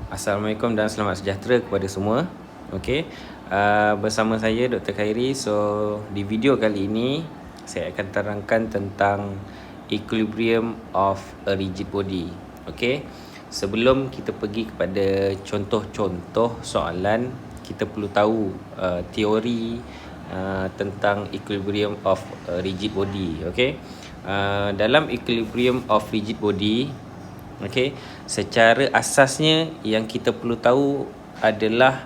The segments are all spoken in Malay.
Assalamualaikum dan selamat sejahtera kepada semua. Okey, bersama saya Dr. Khairi. So di video kali ini saya akan terangkan tentang equilibrium of a rigid body. Okey, sebelum kita pergi kepada contoh-contoh soalan, kita perlu tahu teori tentang equilibrium of a rigid body. Okey, dalam equilibrium of rigid body, okey, secara asasnya yang kita perlu tahu adalah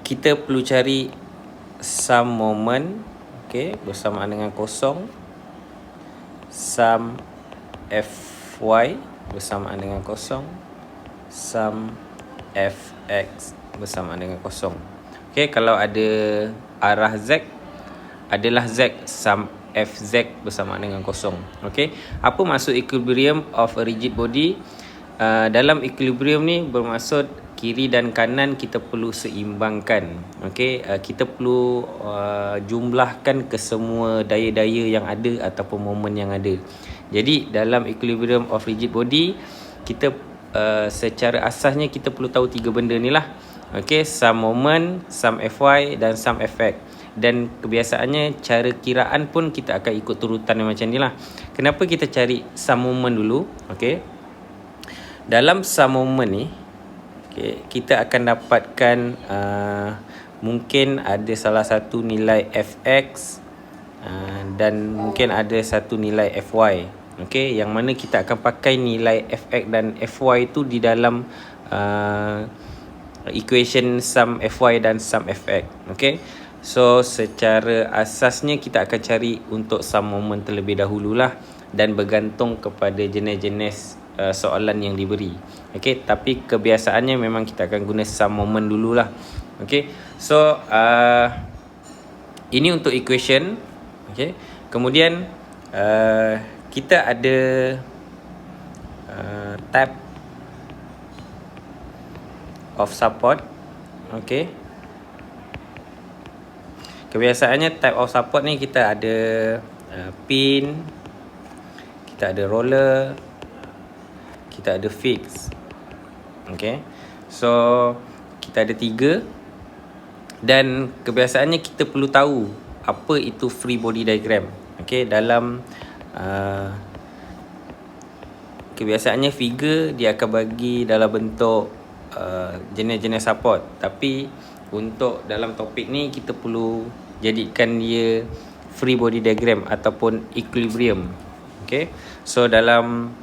kita perlu cari some moment, okey, bersamaan dengan kosong, some Fy bersamaan dengan kosong, some Fx bersamaan dengan kosong. Okey, kalau ada arah Z adalah Z some Fz bersamaan dengan kosong. Okey, apa maksud equilibrium of a rigid body? Dalam equilibrium ni bermaksud kiri dan kanan kita perlu seimbangkan. Okey, kita perlu jumlahkan kesemua daya-daya yang ada ataupun moment yang ada. Jadi dalam equilibrium of rigid body, kita secara asasnya kita perlu tahu tiga benda ni lah. Okey, some moment, some Fy dan some Fx. Dan kebiasaannya cara kiraan pun kita akan ikut turutan yang macam ni lah. Kenapa kita cari some moment dulu? Okey, dalam some moment ni, okay, kita akan dapatkan mungkin ada salah satu nilai Fx dan mungkin ada satu nilai Fy. Okey, yang mana kita akan pakai nilai Fx dan Fy itu di dalam equation sum Fy dan sum Fx. Okey, so secara asasnya kita akan cari untuk some moment terlebih dahululah dan bergantung kepada jenis-jenis soalan yang diberi. Okey, tapi kebiasaannya memang kita akan guna some moment dululah. Okey, so ini untuk equation. Okey, kemudian kita ada type of support. Okey, kebiasaannya type of support ni kita ada pin, kita ada roller, kita ada fix. Okey, so kita ada tiga. Dan kebiasaannya kita perlu tahu apa itu free body diagram. Okey, dalam kebiasaannya figure dia akan bagi dalam bentuk jenis-jenis support. Tapi untuk dalam topik ni kita perlu jadikan dia free body diagram ataupun equilibrium. Okey, so dalam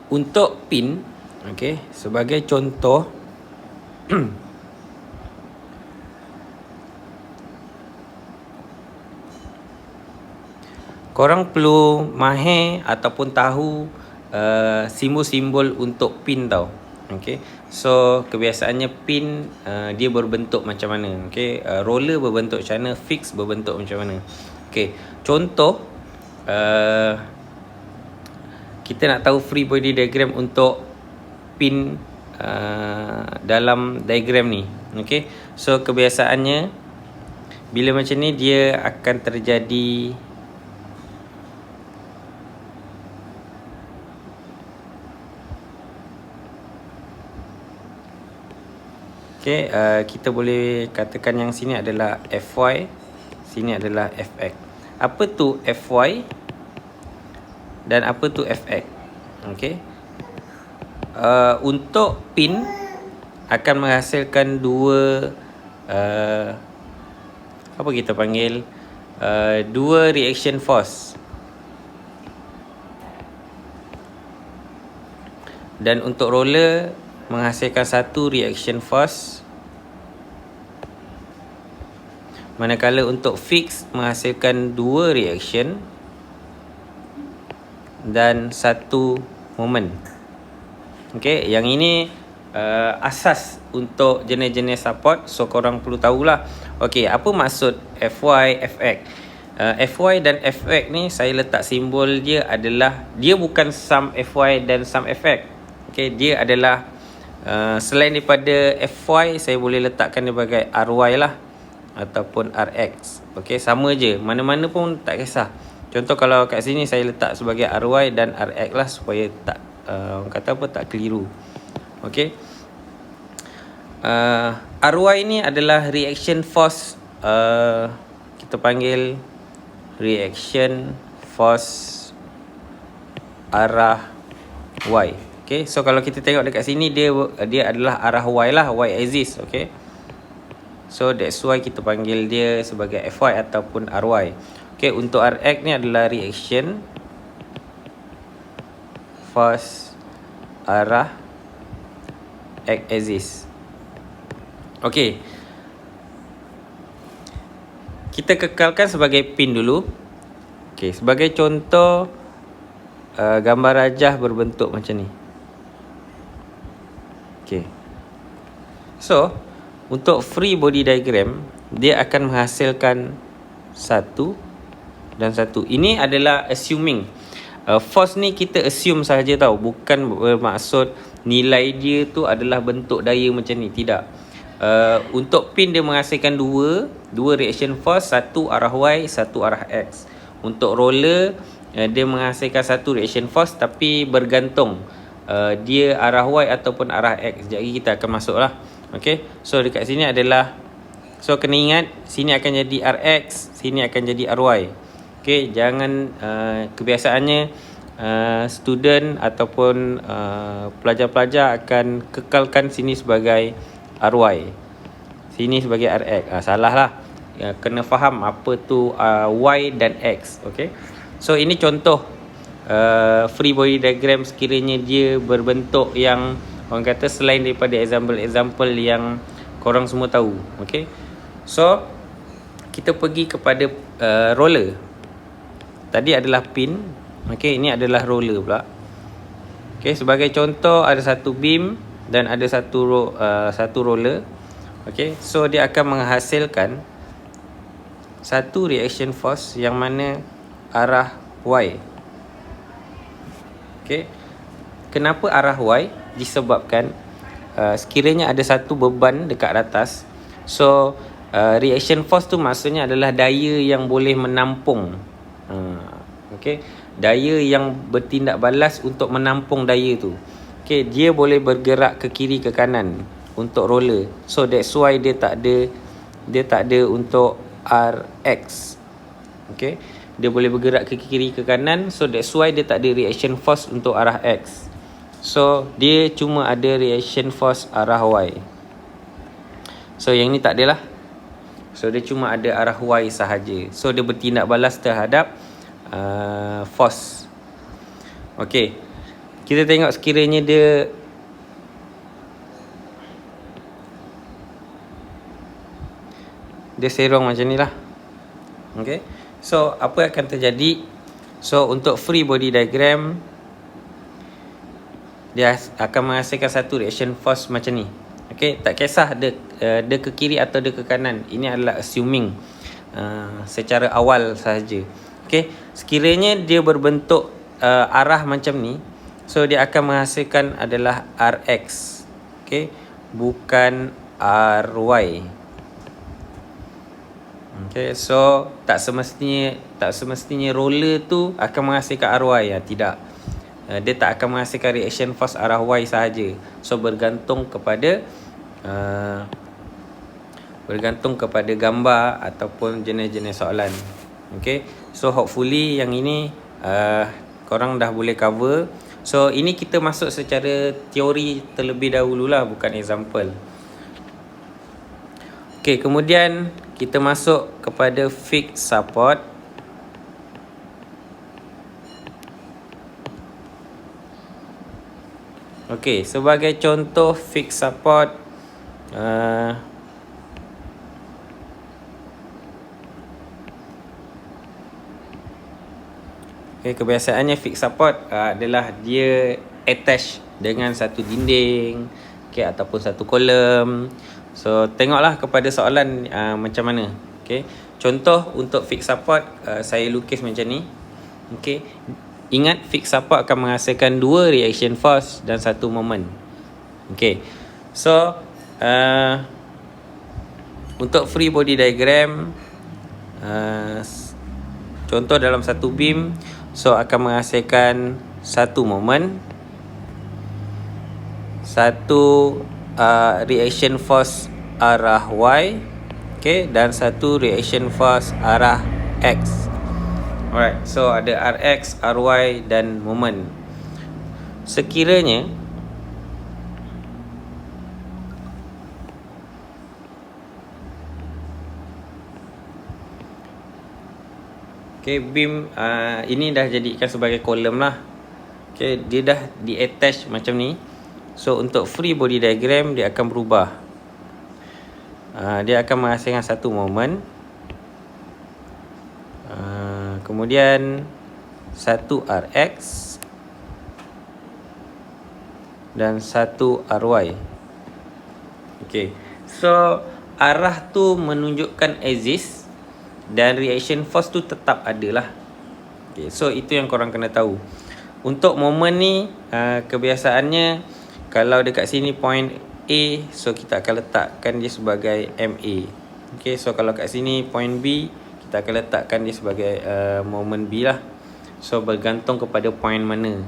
untuk pin, okey, sebagai contoh korang perlu mahir ataupun tahu simbol-simbol untuk pin tau. Okey, so kebiasaannya pin dia berbentuk macam mana. Okey, roller berbentuk macam mana, fix berbentuk macam mana. Okey, contoh kita nak tahu free body diagram untuk pin dalam diagram ni. Okey, so kebiasaannya bila macam ni dia akan terjadi okey, kita boleh katakan yang sini adalah Fy, sini adalah Fx. Apa tu Fy dan apa tu Fx? Okey, untuk pin akan menghasilkan dua apa kita panggil dua reaction force. Dan untuk roller menghasilkan satu reaction force, manakala untuk fix menghasilkan dua reaction dan satu moment. Okey, yang ini asas untuk jenis-jenis support. So korang perlu tahulah. Okey, apa maksud Fy, Fx? Fy dan Fx ni saya letak simbol dia adalah, dia bukan sum Fy dan sum Fx. Okey, dia adalah selain daripada Fy, saya boleh letakkan dia sebagai Ry lah ataupun Rx. Okey, sama je, mana-mana pun tak kisah. Contoh kalau kat sini saya letak sebagai RY dan RX lah supaya tak orang kata apa, tak keliru. Okey. RY ni adalah reaction force, kita panggil reaction force arah Y. Okay, so kalau kita tengok dekat sini, dia adalah arah Y lah, Y axis. Okay, so that's why kita panggil dia sebagai FY ataupun RY. Okay, untuk RX ni adalah reaction force arah X axis. Okay, kita kekalkan sebagai pin dulu. Okay, sebagai contoh, gambar rajah berbentuk macam ni. Okay, so untuk free body diagram, dia akan menghasilkan satu dan satu. Ini adalah assuming. Force ni kita assume sahaja tau, bukan bermaksud nilai dia tu adalah bentuk daya macam ni. Tidak. Untuk pin dia menghasilkan dua reaction force, satu arah Y, satu arah X. Untuk roller, dia menghasilkan satu reaction force tapi bergantung dia arah Y ataupun arah X. Sekejap lagi kita akan masuk lah. Okay, so dekat sini adalah, so kena ingat, sini akan jadi RX, sini akan jadi RY. Okay, jangan, kebiasaannya student ataupun pelajar-pelajar akan kekalkan sini sebagai RY, sini sebagai RX. Salah lah. Kena faham apa tu Y dan X. Okay, so ini contoh free body diagram sekiranya dia berbentuk yang orang kata selain daripada example yang korang semua tahu. Okay, so kita pergi kepada roller. Tadi adalah pin. Okay, ini adalah roller pula. Okay, sebagai contoh ada satu beam dan ada satu roller. Okay, so dia akan menghasilkan satu reaction force yang mana arah Y. Okay, kenapa arah Y? Disebabkan sekiranya ada satu beban dekat atas, so reaction force tu maksudnya adalah daya yang boleh menampung, okay, daya yang bertindak balas untuk menampung daya tu. Okay, dia boleh bergerak ke kiri ke kanan untuk roller. So that's why dia tak ada untuk RX. Okay, dia boleh bergerak ke kiri ke kanan. So that's why dia tak ada reaction force untuk arah X. So dia cuma ada reaction force arah Y. So yang ni tak ada lah. So dia cuma ada arah Y sahaja. So dia bertindak balas terhadap force. Okay, kita tengok sekiranya dia serong macam ni lah. Okay, so apa akan terjadi? So untuk free body diagram, dia akan menghasilkan satu reaction force macam ni. Okay, tak kisah dia ke kiri atau dia ke kanan. Ini adalah assuming secara awal sahaja. Okay, sekiranya dia berbentuk arah macam ni, so dia akan menghasilkan adalah RX. Okay, bukan RY. Okay, so tak semestinya roller tu akan menghasilkan RY. Tidak. Dia tak akan menghasilkan reaction force arah Y sahaja. So bergantung kepada gambar ataupun jenis-jenis soalan. Okay, so hopefully yang ini korang dah boleh cover. So ini kita masuk secara teori terlebih dahululah, bukan example. Okay, kemudian kita masuk kepada fixed support. Okay, sebagai contoh fixed support, okay, kebiasaannya fixed support adalah dia attach dengan satu dinding, okay, ataupun satu kolom. So tengoklah kepada soalan macam mana. Okay, contoh untuk fixed support, saya lukis macam ni. Okay, ingat fixed support akan menghasilkan dua reaction force dan satu moment. Okay, so untuk free body diagram, Contoh dalam satu beam, so akan menghasilkan satu moment, satu reaction force arah Y, okay, dan satu reaction force arah X. Alright, so ada Rx, Ry dan moment. Sekiranya beam ini dah jadikan sebagai kolom lah. Dia dah di-attach macam ni. So untuk free body diagram dia akan berubah. Dia akan menghasilkan satu moment, kemudian satu Rx dan satu Ry. So arah tu menunjukkan exist dan reaction force tu tetap ada lah. So itu yang korang kena tahu. Untuk moment ni kebiasaannya, kalau dekat sini point A, so kita akan letakkan dia sebagai MA. So kalau kat sini point B, kita akan letakkan dia sebagai moment B lah. So bergantung kepada point mana.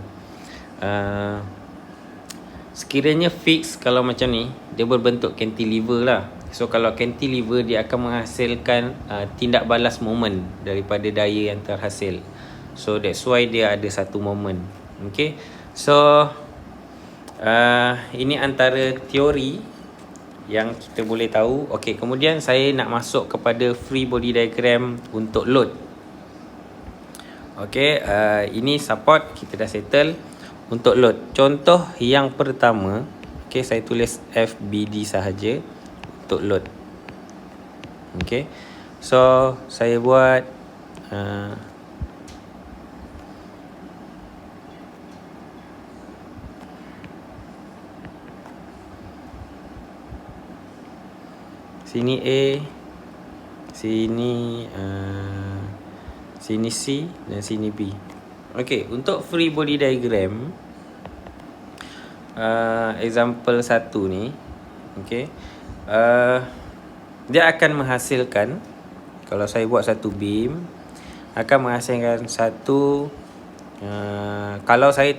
Sekiranya fix, kalau macam ni, dia berbentuk cantilever lah. So kalau cantilever, dia akan menghasilkan tindak balas moment daripada daya yang terhasil. So that's why dia ada satu moment. So ini antara teori yang kita boleh tahu. Kemudian saya nak masuk kepada free body diagram untuk load. Ini support kita dah settle. Untuk load, contoh yang pertama, saya tulis FBD sahaja untuk load. So saya buat sini A, sini sini C dan sini B. Untuk free body diagram, example 1 ni, dia akan menghasilkan, kalau saya buat satu beam, akan menghasilkan satu, kalau saya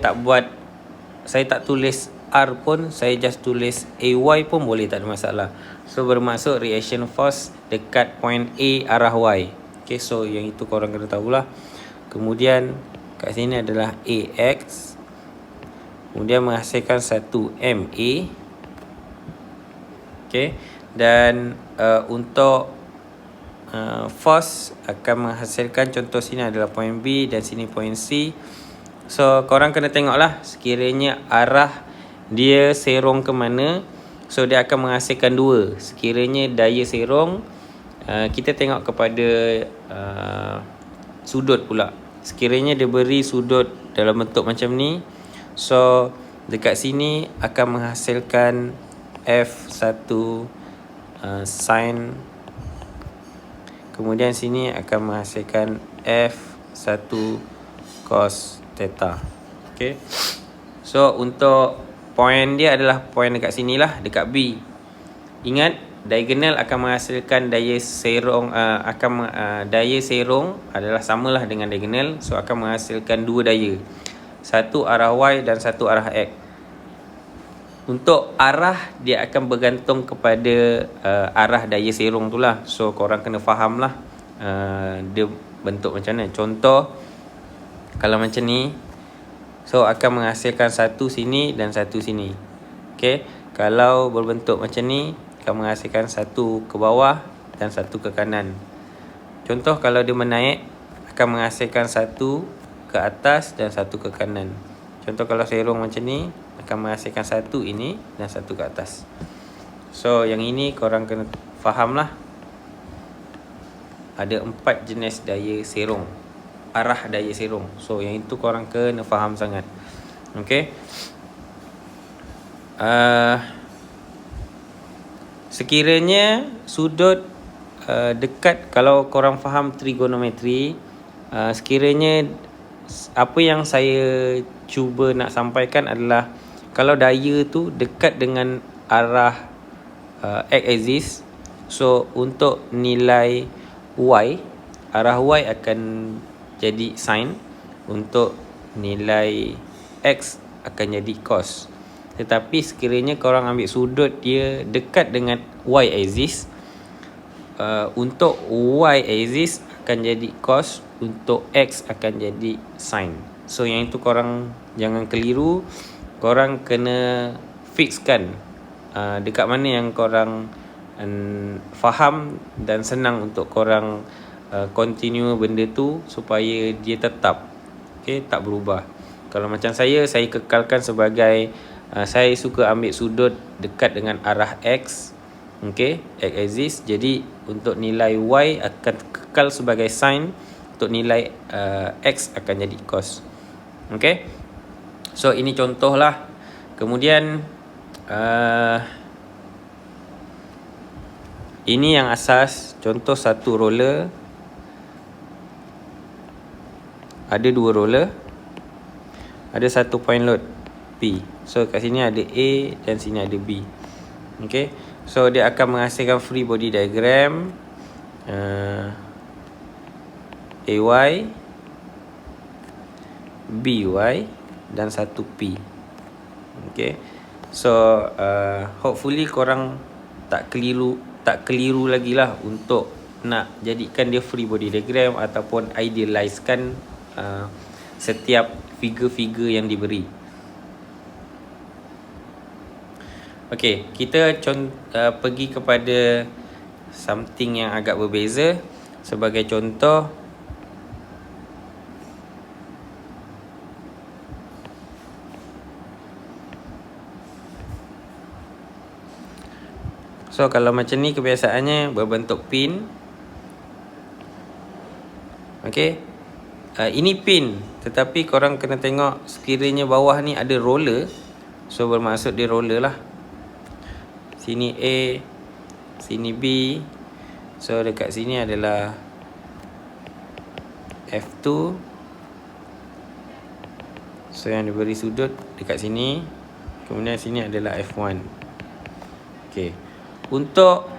tak tulis R pun, saya just tulis AY pun boleh, tak ada masalah. So bermaksud reaction force dekat point A arah Y. So yang itu korang kena tahulah. Kemudian kat sini adalah AX, kemudian menghasilkan satu MA. Dan untuk force akan menghasilkan, contoh sini adalah point B dan sini point C. So korang kena tengoklah sekiranya arah dia serong ke mana. So dia akan menghasilkan dua. Sekiranya daya serong, kita tengok kepada sudut pula. Sekiranya dia beri sudut dalam bentuk macam ni, so dekat sini akan menghasilkan F1 sin, kemudian sini akan menghasilkan F1 cos theta. So untuk point dia adalah point dekat sini lah, dekat B. Ingat, diagonal akan menghasilkan daya serong, daya serong adalah samalah dengan diagonal. So akan menghasilkan dua daya, satu arah Y dan satu arah X. Untuk arah, dia akan bergantung kepada arah daya serong tu lah. So korang kena faham lah dia bentuk macam mana. Contoh kalau macam ni, so akan menghasilkan satu sini dan satu sini. Kalau berbentuk macam ni, akan menghasilkan satu ke bawah dan satu ke kanan. Contoh kalau dia menaik, akan menghasilkan satu ke atas dan satu ke kanan. Contoh kalau serong macam ni, akan menghasilkan satu ini dan satu ke atas. So yang ini korang kena faham lah. Ada 4 jenis daya serong, arah daya serong. So yang itu korang kena faham sangat. Sekiranya sudut dekat, kalau korang faham trigonometri, sekiranya apa yang saya cuba nak sampaikan adalah, kalau daya tu dekat dengan arah x-axis, so untuk nilai y, arah y akan jadi sin, untuk nilai x akan jadi cos. Tetapi sekiranya korang ambil sudut dia dekat dengan y axis, untuk y axis akan jadi cos, untuk x akan jadi sin. So yang itu korang jangan keliru. Korang kena fixkan dekat mana yang korang faham dan senang untuk korang continue benda tu supaya dia tetap, okay, tak berubah. Kalau macam saya kekalkan sebagai saya suka ambil sudut dekat dengan arah x, okay, x axis. Jadi untuk nilai y akan kekal sebagai sin, untuk nilai x akan jadi cos. Okay, so ini contoh lah. Kemudian ini yang asas. Contoh satu roller, ada dua roller, ada satu point load P. So kat sini ada A dan sini ada B. Okay, so dia akan menghasilkan free body diagram AY, BY dan satu P. Okay, so hopefully korang tak keliru lagi lah untuk nak jadikan dia free body diagram ataupun idealizekan setiap figure-figure yang diberi. Okay, kita pergi kepada something yang agak berbeza. Sebagai contoh, so kalau macam ni kebiasaannya berbentuk pin. Okay, ini pin, tetapi korang kena tengok sekiranya bawah ni ada roller, so bermaksud dia roller lah. Sini A, sini B. So dekat sini adalah F2. So yang diberi sudut dekat sini. Kemudian sini adalah F1. Okay, untuk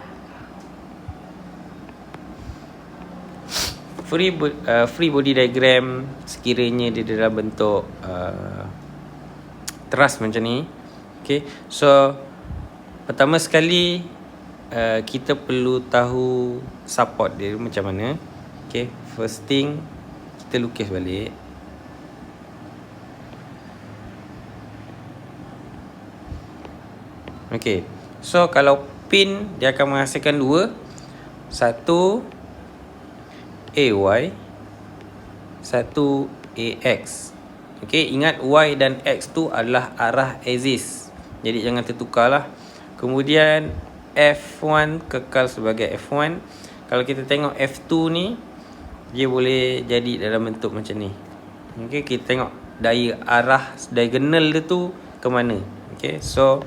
free body diagram, sekiranya dia dalam bentuk truss macam ni. Okay, so pertama sekali kita perlu tahu support dia macam mana. Okay, first thing kita lukis balik. Okay, so kalau pin dia akan menghasilkan dua. Satu AY, satu AX. Okay, ingat Y dan X tu adalah arah axis, jadi jangan tertukar lah. Kemudian F1 kekal sebagai F1. Kalau kita tengok F2 ni, dia boleh jadi dalam bentuk macam ni. Okay, kita tengok arah diagonal dia tu ke mana. Okay, so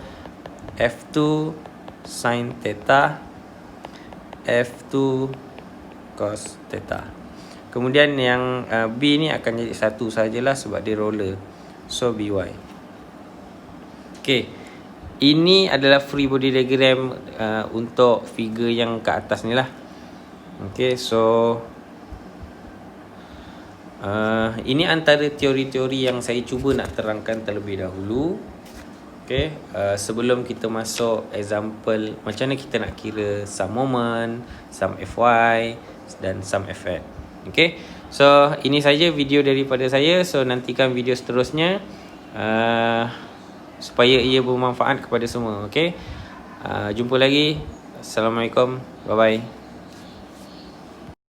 F2 sin theta, F2 cos theta. Kemudian yang B ni akan jadi satu sajalah sebab dia roller. So BY. Okay, ini adalah free body diagram untuk figure yang ke atas ni lah. Okay, so ini antara teori-teori yang saya cuba nak terangkan terlebih dahulu. Okay, sebelum kita masuk example macam mana kita nak kira sum moment, sum Fy dan sum Fx. Okay, so ini saja video daripada saya. So nantikan video seterusnya supaya ia bermanfaat kepada semua. Okay, jumpa lagi. Assalamualaikum, bye bye.